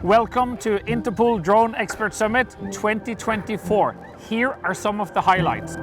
Welcome to Interpol Drone Expert Summit 2024. Here are some of the highlights.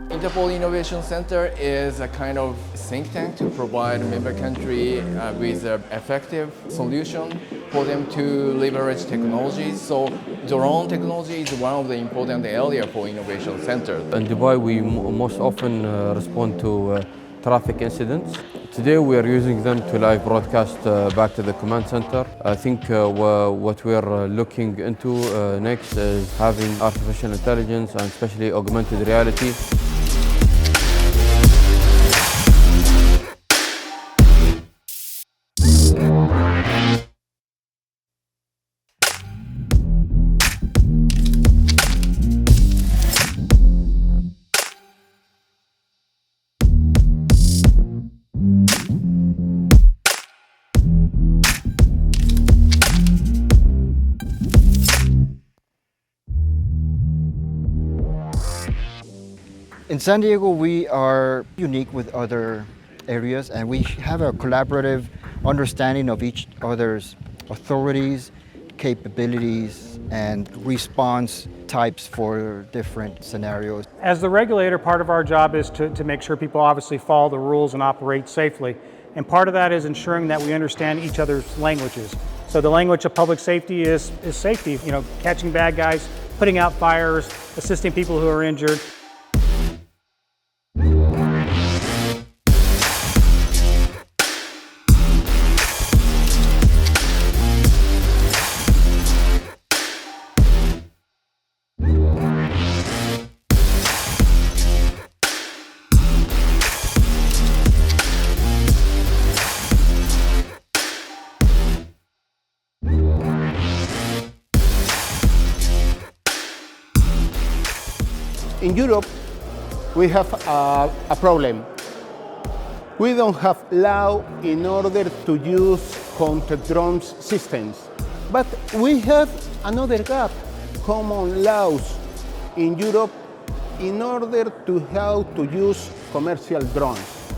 Interpol Innovation Center is a kind of think tank to provide member country with an effective solution for them to leverage technologies. So drone technology is one of the important areas for Innovation Center. In Dubai, we most often respond to traffic incidents. Today we are using them to live broadcast back to the command center. I think what we're looking into next is having artificial intelligence and especially augmented reality. In San Diego, we are unique with other areas, and we have a collaborative understanding of each other's authorities, capabilities, and response types for different scenarios. As the regulator, part of our job is to make sure people obviously follow the rules and operate safely. And part of that is ensuring that we understand each other's languages. So the language of public safety is safety, catching bad guys, putting out fires, assisting people who are injured. In Europe, we have a problem. We don't have law in order to use counter-drone systems. But we have another gap, common laws in Europe in order to how to use commercial drones.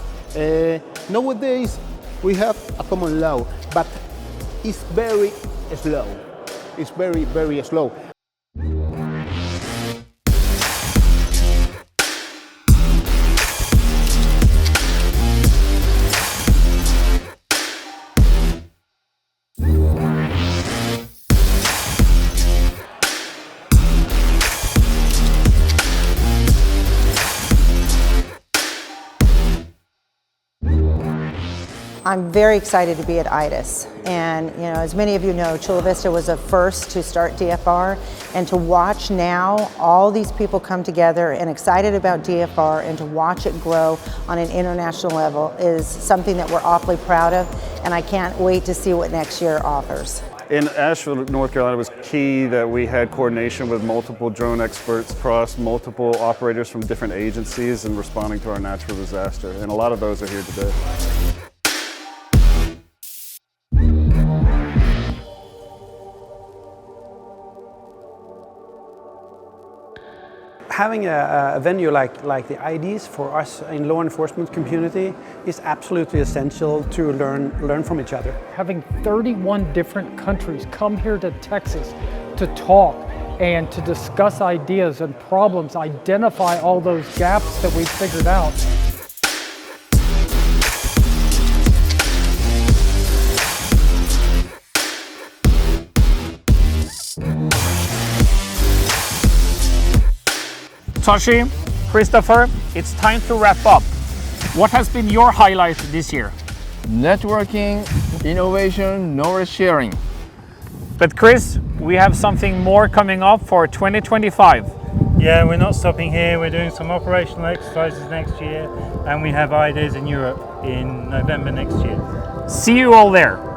Nowadays, we have a common law, but it's very slow. It's very, very slow. I'm very excited to be at IDES, and as many of you know, Chula Vista was the first to start DFR, and to watch now all these people come together and excited about DFR and to watch it grow on an international level is something that we're awfully proud of, and I can't wait to see what next year offers. In Asheville, North Carolina, it was key that we had coordination with multiple drone experts across multiple operators from different agencies in responding to our natural disaster, and a lot of those are here today. Having a venue like the IDES for us in law enforcement community is absolutely essential to learn from each other. Having 31 different countries come here to Texas to talk and to discuss ideas and problems, identify all those gaps that we've figured out. Toshi, Christopher, it's time to wrap up. What has been your highlight this year? Networking, innovation, knowledge sharing. But Chris, we have something more coming up for 2025. Yeah, we're not stopping here. We're doing some operational exercises next year, and we have IDES in Europe in November next year. See you all there.